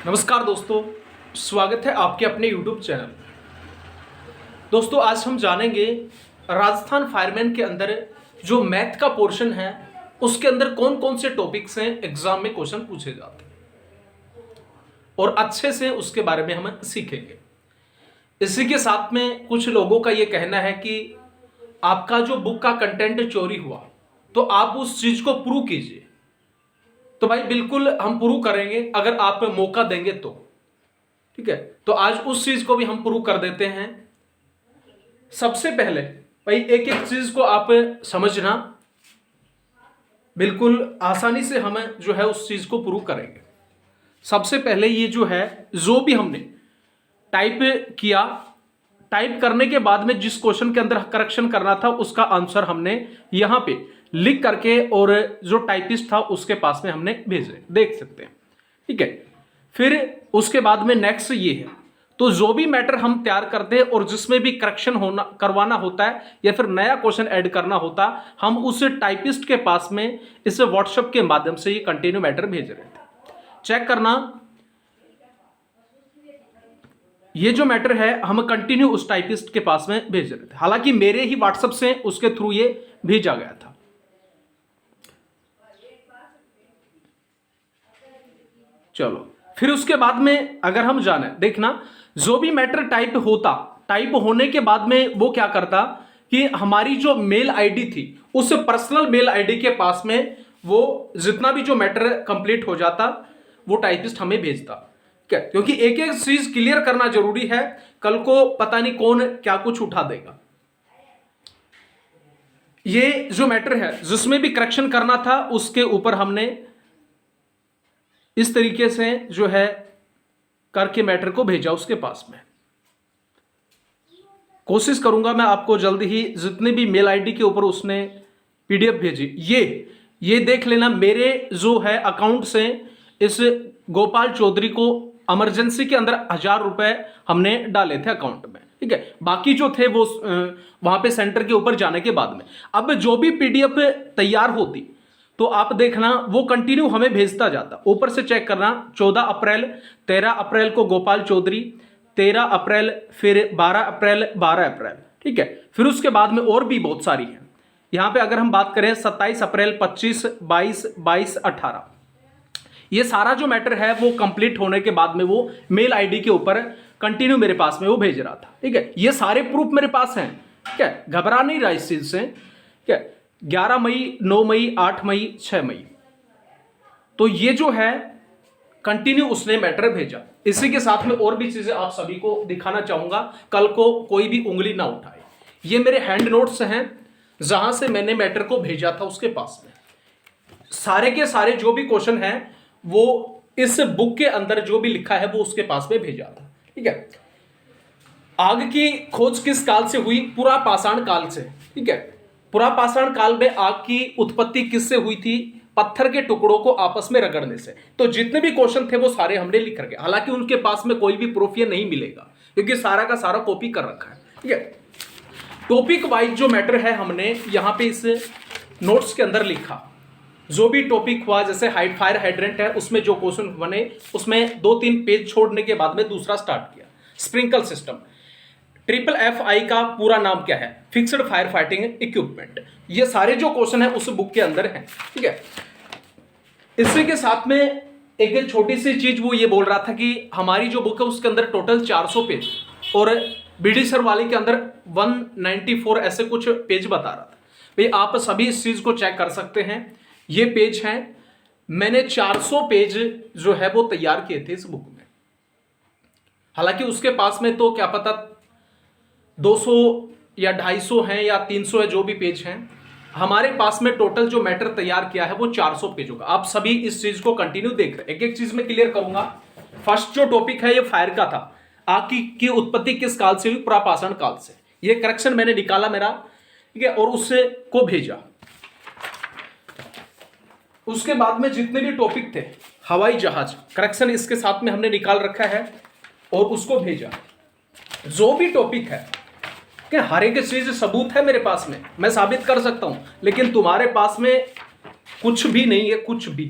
नमस्कार दोस्तों, स्वागत है आपके अपने YouTube चैनल में। दोस्तों आज हम जानेंगे राजस्थान फायरमैन के अंदर जो मैथ का पोर्शन है उसके अंदर कौन कौन से टॉपिक्स हैं एग्जाम में क्वेश्चन पूछे जाते हैं और अच्छे से उसके बारे में हम सीखेंगे। इसी के साथ में कुछ लोगों का ये कहना है कि आपका जो बुक का कंटेंट चोरी हुआ तो आप उस चीज को प्रूव कीजिए। तो भाई बिल्कुल हम प्रूव करेंगे अगर आप मौका देंगे तो। ठीक है, तो आज उस चीज को भी हम प्रूव कर देते हैं। सबसे पहले भाई एक एक चीज को आप समझना, बिल्कुल आसानी से हम जो है उस चीज को प्रूव करेंगे। सबसे पहले ये जो है जो भी हमने टाइप किया, टाइप करने के बाद में जिस क्वेश्चन के अंदर करेक्शन करना था उसका आंसर हमने यहां पे लिख करके और जो टाइपिस्ट था उसके पास में हमने भेजे, देख सकते हैं। ठीक है, फिर उसके बाद में नेक्स्ट ये है, तो जो भी मैटर हम तैयार करते हैं और जिसमें भी करेक्शन होना करवाना होता है या फिर नया क्वेश्चन ऐड करना होता, हम उस टाइपिस्ट के पास में इस व्हाट्सएप के माध्यम से ये कंटिन्यू मैटर भेज रहे थे। चेक करना, ये जो मैटर है हम कंटिन्यू उस टाइपिस्ट के पास में भेज रहे थे। हालांकि मेरे ही व्हाट्सएप से उसके थ्रू ये भेजा गया था। चलो फिर उसके बाद में अगर हम जाने, देखना जो भी मैटर टाइप होता, टाइप होने के बाद में वो क्या करता कि हमारी जो मेल आईडी थी उस पर्सनल मेल आईडी के पास में वो जितना भी जो मैटर कंप्लीट हो जाता वो टाइपिस्ट हमें भेजता। क्या, क्योंकि एक एक चीज क्लियर करना जरूरी है, कल को पता नहीं कौन क्या कुछ उठा देगा। ये जो मैटर है जिसमें भी करेक्शन करना था उसके ऊपर हमने इस तरीके से जो है करके मैटर को भेजा उसके पास में। कोशिश करूंगा मैं आपको जल्दी ही जितने भी मेल आईडी के ऊपर उसने पीडीएफ भेजी, ये देख लेना। मेरे जो है अकाउंट से इस गोपाल चौधरी को इमरजेंसी के अंदर 1000 रुपए हमने डाले थे अकाउंट में। ठीक है, बाकी जो थे वो वहां पे सेंटर के ऊपर जाने के बाद में। अब जो भी पीडीएफ तैयार होती तो आप देखना वो कंटिन्यू हमें भेजता जाता। ऊपर से चेक करना, 14 अप्रैल, 13 अप्रैल को गोपाल चौधरी, 13 अप्रैल, फिर 12 अप्रैल, 12 अप्रैल। ठीक है, फिर उसके बाद में और भी बहुत सारी हैं। यहां पे अगर हम बात करें 27 अप्रैल, 25, 22, 22, 18, ये सारा जो मैटर है वो कंप्लीट होने के बाद में वो मेल आईडी के ऊपर कंटिन्यू मेरे पास में वो भेज रहा था। ठीक है, ये सारे प्रूफ मेरे पास हैं। ठीक है, घबरा नहीं रहा इस चीज से। ठीक है, 11 मई, 9 मई, 8 मई, 6 मई, तो ये जो है कंटिन्यू उसने मैटर भेजा। इसी के साथ में और भी चीजें आप सभी को दिखाना चाहूंगा, कल को कोई भी उंगली ना उठाए। ये मेरे हैंड नोट्स हैं जहां से मैंने मैटर को भेजा था उसके पास में। सारे के सारे जो भी क्वेश्चन हैं वो इस बुक के अंदर जो भी लिखा है वो उसके पास में भेजा था। ठीक है, आग की खोज किस काल से हुई? पुरा पाषाण काल से। ठीक है, पुरा पाषाण काल में आग की उत्पत्ति किससे हुई थी? पत्थर के टुकड़ों को आपस में रगड़ने से। तो जितने भी क्वेश्चन थे वो सारे हमने लिख रखे। हालांकि उनके पास में कोई भी प्रूफ ये नहीं मिलेगा क्योंकि सारा का सारा कॉपी कर रखा है। ठीक है, टॉपिक वाइज जो मैटर है हमने यहां पे इस नोट्स के अंदर लिखा। जो भी टॉपिक हुआ, जैसे फायर हाइड्रेंट है उसमें जो क्वेश्चन बने उसमें 2-3 पेज छोड़ने के बाद में दूसरा स्टार्ट किया। स्प्रिंकल सिस्टम, FFI का पूरा नाम क्या है? Fixed fire fighting equipment. ये सारे जो क्वेश्चन है उस बुक के अंदर है। ठीक है, इसी के साथ में एक छोटी सी चीज वो ये बोल रहा था कि हमारी जो बुक है उसके अंदर टोटल 400 पेज और बीडी सर वाले के अंदर 194 ऐसे कुछ पेज बता रहा था। भाई आप सभी इस चीज को चेक कर सकते हैं, ये पेज हैं। मैंने 400 पेज जो है वो तैयार किए थे इस बुक में। हालांकि उसके पास में तो क्या पता 200 या 250 हैं या 300 है, जो भी पेज हैं। हमारे पास में टोटल जो मैटर तैयार किया है वो 400 पेज होगा। आप सभी इस चीज को कंटिन्यू देख रहे हैं, एक एक चीज में क्लियर करूंगा। फर्स्ट जो टॉपिक है ये फायर का था। आग की उत्पत्ति किस काल से हुई? पुरापाषाण काल से। ये करेक्शन मैंने निकाला मेरा। ठीक है, और उससे को भेजा। उसके बाद में जितने भी टॉपिक थे, हवाई जहाज, करेक्शन इसके साथ में हमने निकाल रखा है और उसको भेजा। जो भी टॉपिक है क्या, हर एक चीज सबूत है मेरे पास में, मैं साबित कर सकता हूं, लेकिन तुम्हारे पास में कुछ भी नहीं है, कुछ भी।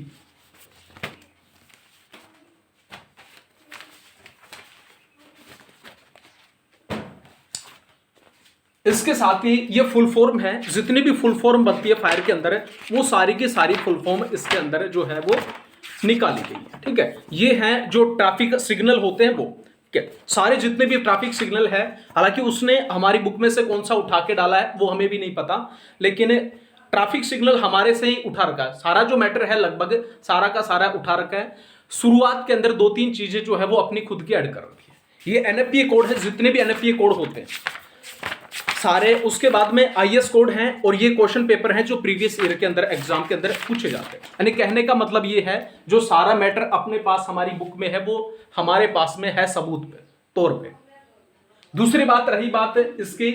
इसके साथ ही ये फुल फॉर्म है, जितनी भी फुल फॉर्म बनती है फायर के अंदर वो सारी की सारी फुल फॉर्म इसके अंदर जो है वो निकाली गई है। ठीक है, ये हैं जो ट्रैफिक सिग्नल होते हैं वो। ठीक है, सारे जितने भी ट्रैफिक सिग्नल है, हालांकि उसने हमारी बुक में से कौन सा उठा के डाला है वो हमें भी नहीं पता, लेकिन ट्रैफिक सिग्नल हमारे से ही उठा रखा है। सारा जो मैटर है लगभग सारा का सारा उठा रखा है। शुरुआत के अंदर 2-3 चीजें जो है वो अपनी खुद की ऐड कर रखी है। ये एनएफपीए कोड है, जितने भी एनएफपीए कोड होते हैं सारे। उसके बाद में आईएस कोड हैं, और ये क्वेश्चन पेपर हैं जो प्रीवियस ईयर के अंदर एग्जाम के अंदर पूछे जाते हैं। यानी कहने का मतलब ये है जो सारा मैटर अपने पास हमारी बुक में है वो हमारे पास में है सबूत पे तौर पे। दूसरी बात रही बात इसकी,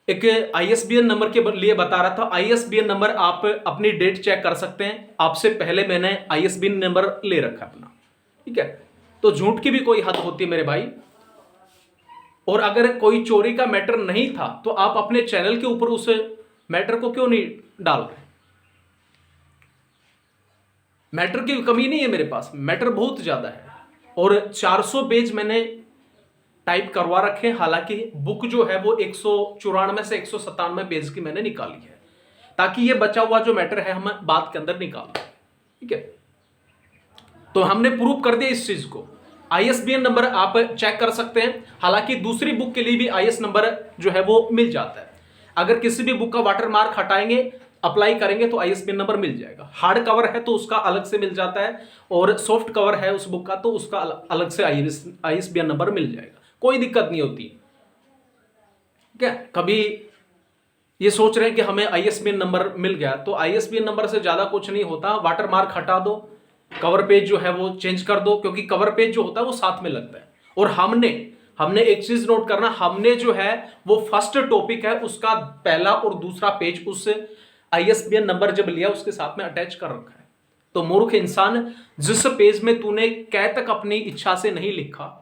एक आईएसबीएन नंबर के लिए बता रहा था। आईएसबीएन नंबर आप अपनी डेट चेक कर सकते हैं, आपसे पहले मैंने आईएसबीएन नंबर ले रखा अपना। ठीक है, तो झूठ की भी कोई हद होती है मेरे भाई। और अगर कोई चोरी का मैटर नहीं था तो आप अपने चैनल के ऊपर उस मैटर को क्यों नहीं डाल रहे? मैटर की कमी नहीं है मेरे पास, मैटर बहुत ज्यादा है, और 400 पेज मैंने टाइप करवा रखे। हालांकि बुक जो है वो 194 से 197 पेज की मैंने निकाली है, ताकि ये बचा हुआ जो मैटर है हम बात के अंदर निकाल लें। ठीक है, तो हमने प्रूव कर दिया इस चीज को। आईएसबीएन नंबर आप चेक कर सकते हैं। हालांकि दूसरी बुक के लिए भी आईएस नंबर जो है वो मिल जाता है। अगर किसी भी बुक का वाटर मार्क हटाएंगे, अप्लाई करेंगे तो आईएसबीएन नंबर मिल जाएगा। हार्ड कवर है तो उसका अलग से मिल जाता है, और सॉफ्ट कवर है उस बुक का तो उसका अलग से आईएसबीएन नंबर मिल जाएगा। कोई दिक्कत नहीं होती। क्या कभी ये सोच रहे हैं कि हमें आईएसबीएन नंबर मिल गया, तो आईएसबीएन नंबर से ज्यादा कुछ नहीं होता। वाटर मार्क हटा दो, कवर पेज जो है वो चेंज कर दो, क्योंकि कवर पेज जो होता है वो साथ में लगता है। और हमने एक चीज नोट करना, हमने जो है वो फर्स्ट टॉपिक है उसका पहला और दूसरा पेज उस आईएसबीएन नंबर जब लिया उसके साथ में अटैच कर रखा है। तो मूर्ख इंसान, जिस पेज में तूने कै तक अपनी इच्छा से नहीं लिखा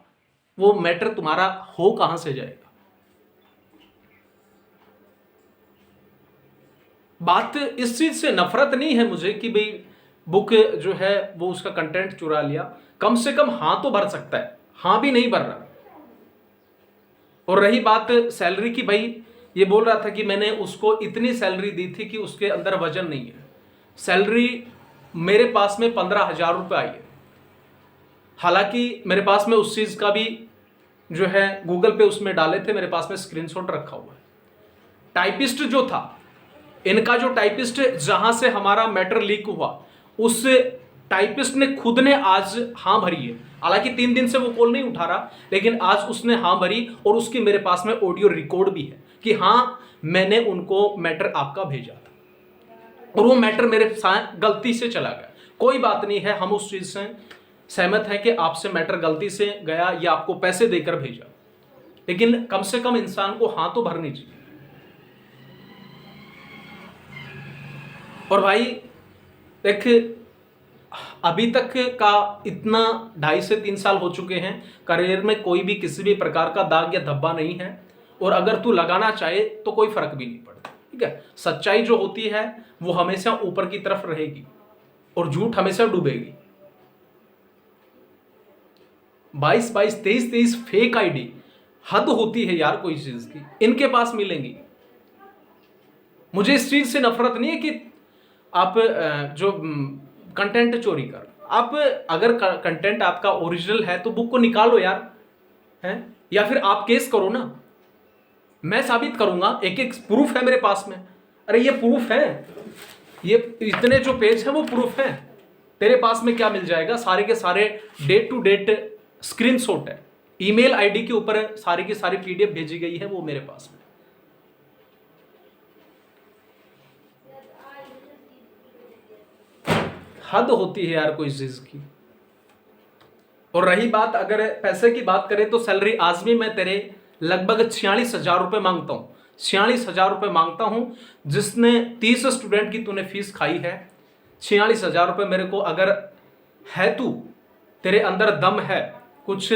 वो मैटर तुम्हारा हो कहां से जाएगा? बात इस चीज से नफरत नहीं है मुझे कि भाई बुक जो है वो उसका कंटेंट चुरा लिया। कम से कम हाँ तो भर सकता है, हाँ भी नहीं भर रहा। और रही बात सैलरी की, भाई ये बोल रहा था कि मैंने उसको इतनी सैलरी दी थी कि उसके अंदर वजन नहीं है। सैलरी मेरे पास में 15,000 रुपये आई है। हालांकि मेरे पास में उस चीज का भी जो है गूगल पे उसमें डाले थे, मेरे पास में स्क्रीनशॉट रखा हुआ है। टाइपिस्ट जो था, इनका जो टाइपिस्ट जहां से हमारा मैटर लीक हुआ उस टाइपिस्ट ने खुद ने आज हाँ भरी है। हालांकि 3 दिन से वो कॉल नहीं उठा रहा, लेकिन आज उसने हाँ भरी, और उसकी मेरे पास में ऑडियो रिकॉर्ड भी है कि हाँ मैंने उनको मैटर आपका भेजा था और वो मैटर मेरे साथ गलती से चला गया। कोई बात नहीं है, हम उस चीज से सहमत हैं कि आपसे मैटर गलती से गया या आपको पैसे देकर भेजा, लेकिन कम से कम इंसान को हाँ तो भरनी चाहिए। और भाई देख, अभी तक का इतना 2.5 से 3 साल हो चुके हैं, करियर में कोई भी किसी भी प्रकार का दाग या धब्बा नहीं है, और अगर तू लगाना चाहे तो कोई फर्क भी नहीं पड़ता। ठीक है, सच्चाई जो होती है वो हमेशा ऊपर की तरफ रहेगी और झूठ हमेशा डूबेगी। 22 23 फेक आईडी, हद होती है यार कोई चीज की, इनके पास मिलेंगी। मुझे इस चीज से नफरत नहीं है कि आप जो कंटेंट चोरी कर, आप अगर कंटेंट आपका ओरिजिनल है तो बुक को निकालो यार, हैं, या फिर आप केस करो ना, मैं साबित करूंगा। एक प्रूफ है मेरे पास में। अरे ये प्रूफ है, ये इतने जो पेज है वो प्रूफ है। तेरे पास में क्या मिल जाएगा? सारे के सारे डेट टू डेट स्क्रीनशॉट है, ईमेल आईडी के ऊपर सारी की सारी पीडीएफ भेजी गई है, वो मेरे पास में। हद होती है यार कोई चीज की। और रही बात अगर पैसे की बात करें तो सैलरी आज भी मैं तेरे लगभग 46,000 रुपये मांगता हूं। 46,000 रुपये मांगता हूं, जिसने 30 स्टूडेंट की तूने फीस खाई है। 46,000 रुपये मेरे को अगर है, तू तेरे अंदर दम है, कुछ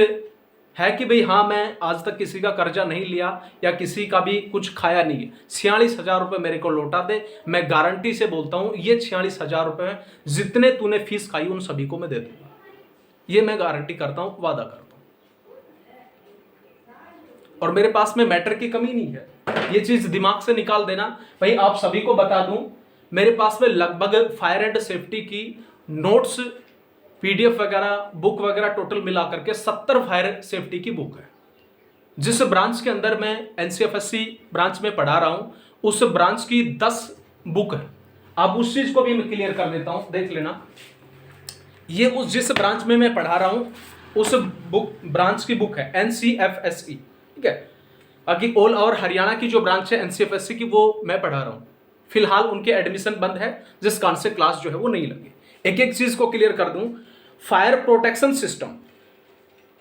है कि भाई हाँ मैं आज तक किसी का कर्जा नहीं लिया या किसी का भी कुछ खाया नहीं है, 46,000 रुपये मेरे को लौटा दे। मैं गारंटी से बोलता हूं ये 46,000 रुपये जितने तूने फीस खाई उन सभी को मैं दे दूंगा। ये मैं गारंटी करता हूं, वादा करता हूं। और मेरे पास में मैटर की कमी नहीं है। ये चीज दिमाग से निकाल देना भाई। आप सभी को बता दूं, मेरे पास में लगभग फायर एंड सेफ्टी की नोट्स, पीडीएफ वगैरह, बुक वगैरह टोटल मिला करके 70 फायर सेफ्टी की बुक है। जिस ब्रांच के अंदर मैं एनसीएफएससी ब्रांच में पढ़ा रहा हूं, उस ब्रांच की 10 बुक है। अब उस चीज को भी मैं क्लियर कर देता हूं, देख लेना। ये उस जिस ब्रांच में मैं पढ़ा रहा हूं उस बुक ब्रांच की बुक है, एनसीएफएससी, ठीक है। बाकी ऑल ओवर हरियाणा की जो ब्रांच है एनसीएफएससी की, वो मैं पढ़ा रहा हूं। फिलहाल उनके एडमिशन बंद है, जिस कारण से क्लास जो है वो नहीं लगी। एक एक चीज को क्लियर कर दूं। Fire protection system,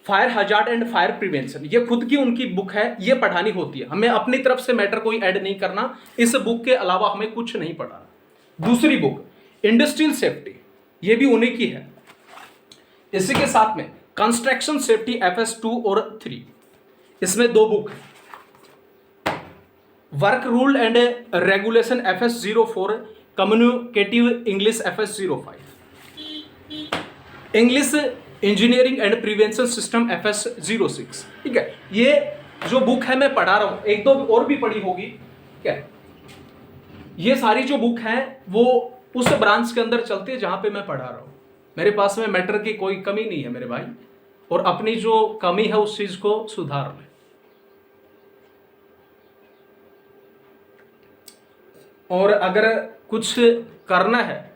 fire hazard and fire prevention, ये खुद की उनकी बुक है, ये पढ़ानी होती है। हमें अपनी तरफ से मैटर कोई ऐड नहीं करना, इस बुक के अलावा हमें कुछ नहीं पढ़ाना। दूसरी बुक इंडस्ट्रियल सेफ्टी, ये भी उन्हीं की है। इसी के साथ में कंस्ट्रक्शन सेफ्टी FS2 और 3, इसमें 2 बुक है। Work rule and regulation FS04, communicative English FS05, English engineering and prevention system FS06, ठीक है। ये जो बुक है मैं पढ़ा रहा हूं, एक दो और भी पढ़ी होगी, ठीक है। ये सारी जो बुक है वो उस ब्रांच के अंदर चलती है जहां पे मैं पढ़ा रहा हूं। मेरे पास में मैटर की कोई कमी नहीं है मेरे भाई, और अपनी जो कमी है उस चीज को सुधार लें। और अगर कुछ करना है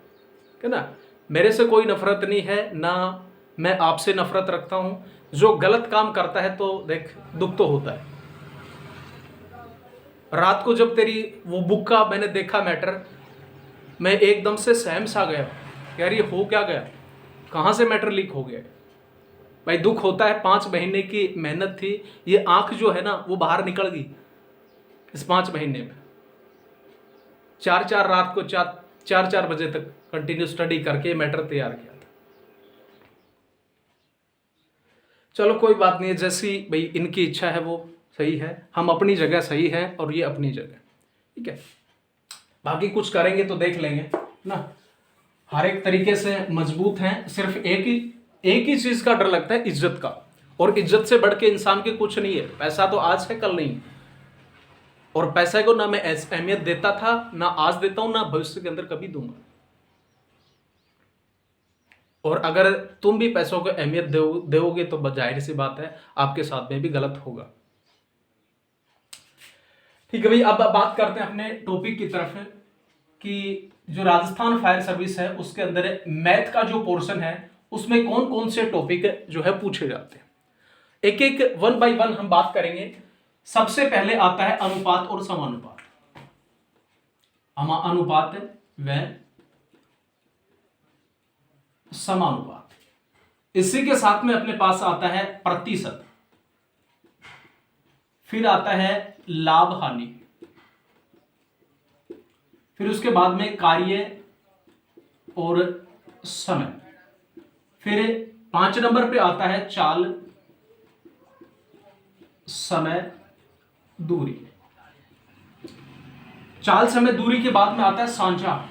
ना, मेरे से कोई नफरत नहीं है, ना मैं आपसे नफरत रखता हूं। जो गलत काम करता है तो देख दुख तो होता है। रात को जब तेरी वो बुक का मैंने देखा मैटर, मैं एकदम से सहम सा गया यार, ये हो क्या गया, कहां से मैटर लीक हो गया भाई। दुख होता है, 5 महीने की मेहनत थी, ये आंख जो है ना वो बाहर निकल गई इस 5 महीने में। 4 रात को 4 बजे तक कंटिन्यू स्टडी करके मैटर तैयार किया था। चलो कोई बात नहीं, जैसी भाई इनकी इच्छा है वो सही है, हम अपनी जगह सही है और ये अपनी जगह, ठीक है। बाकी कुछ करेंगे तो देख लेंगे ना, हर एक तरीके से मजबूत हैं। सिर्फ एक ही चीज का डर लगता है, इज्जत का, और इज्जत से बढ़ के इंसान के कुछ नहीं है। पैसा तो आज है कल नहीं, और पैसे को ना मैं अहमियत देता था, ना आज देता हूं, ना भविष्य के अंदर कभी दूंगा। और अगर तुम भी पैसों को अहमियत दोगे तो जाहिर सी बात है आपके साथ में भी गलत होगा। ठीक है भाई, अब बात करते हैं अपने टॉपिक की तरफ कि जो राजस्थान फायर सर्विस है उसके अंदर मैथ का जो पोर्शन है उसमें कौन कौन से टॉपिक जो है पूछे जाते हैं। एक एक 1 बाय 1 हम बात करेंगे। सबसे पहले आता है अनुपात और समानुपात। अनुपात व समानुपात। इसी के साथ में अपने पास आता है प्रतिशत, फिर आता है लाभ हानि, फिर उसके बाद में कार्य और समय, फिर 5 नंबर पे आता है चाल, समय, दूरी। चाल, समय, दूरी के बाद में आता है सांझा।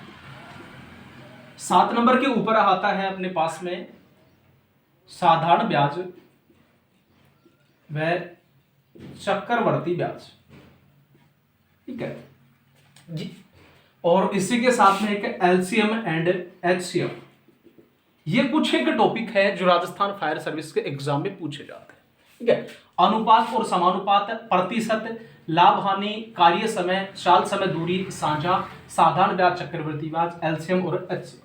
7 नंबर के ऊपर आता है अपने पास में साधारण ब्याज व चक्रवर्ती ब्याज, ठीक है जी। और इसी के साथ में एक LCM एंड HCM। ये कुछ एक टॉपिक है जो राजस्थान फायर सर्विस के एग्जाम में पूछे जाते हैं, ठीक है। अनुपात और समानुपात, प्रतिशत, लाभ हानि, कार्य समय, चाल, समय, दूरी, साझा, साधारण ब्याज, चक्रवर्ती ब्याज, LCM और HCM।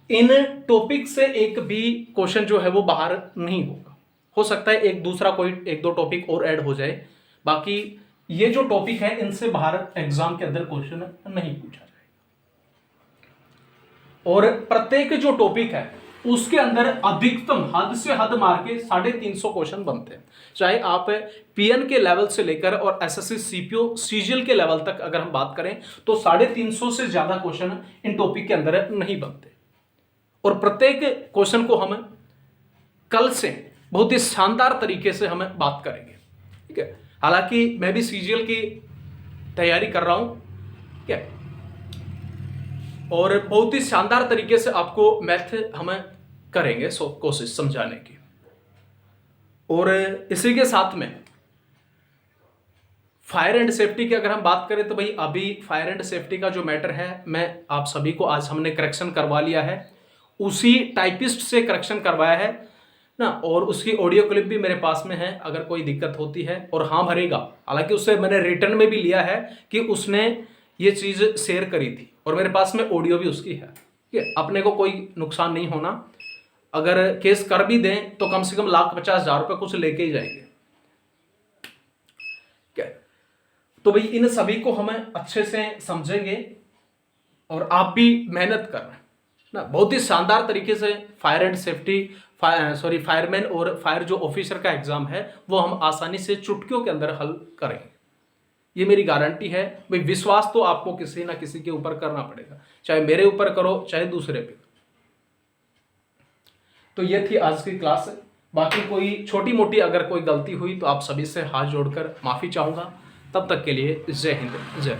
इन टॉपिक से एक भी क्वेश्चन जो है वो बाहर नहीं होगा। हो सकता है एक दूसरा कोई 1-2 टॉपिक और ऐड हो जाए, बाकी ये जो टॉपिक है इनसे बाहर एग्जाम के अंदर क्वेश्चन नहीं पूछा जाएगा। और प्रत्येक जो टॉपिक है उसके अंदर अधिकतम हद से हद मार के 350 क्वेश्चन बनते हैं। चाहे आप PN के लेवल से लेकर और SSC CPO CGL के लेवल तक अगर हम बात करें तो 350 से ज्यादा क्वेश्चन इन टॉपिक के अंदर नहीं बनते। और प्रत्येक क्वेश्चन को हम कल से बहुत ही शानदार तरीके से हम बात करेंगे, ठीक है। हालांकि मैं भी CGL की तैयारी कर रहा हूं, ठीक है, और बहुत ही शानदार तरीके से आपको मैथ हम करेंगे कोशिश समझाने की। और इसी के साथ में फायर एंड सेफ्टी की अगर हम बात करें तो भाई अभी फायर एंड सेफ्टी का जो मैटर है मैं आप सभी को आज हमने करेक्शन करवा लिया है, उसी टाइपिस्ट से करेक्शन करवाया है ना, और उसकी ऑडियो क्लिप भी मेरे पास में है अगर कोई दिक्कत होती है। और हाँ भरेगा, हालांकि उससे मैंने रिटर्न में भी लिया है कि उसने ये चीज़ शेयर करी थी और मेरे पास में ऑडियो भी उसकी है। ठीक है, अपने को कोई नुकसान नहीं होना। अगर केस कर भी दें तो कम से कम 1,50,000 रुपये कुछ लेके ही जाएंगे। क्या तो भाई इन सभी को हमें अच्छे से समझेंगे और आप भी मेहनत कर रहे हैं ना, बहुत ही शानदार तरीके से फायर एंड सेफ्टी फायरमैन और फायर जो ऑफिसर का एग्जाम है वो हम आसानी से चुटकियों के अंदर हल करेंगे, ये मेरी गारंटी है। भाई विश्वास तो आपको किसी ना किसी के ऊपर करना पड़ेगा, चाहे मेरे ऊपर करो चाहे दूसरे पे। तो ये थी आज की क्लास। बाकी कोई छोटी मोटी अगर कोई गलती हुई तो आप सभी से हाथ जोड़कर माफी चाहूंगा। तब तक के लिए जय हिंद, जय।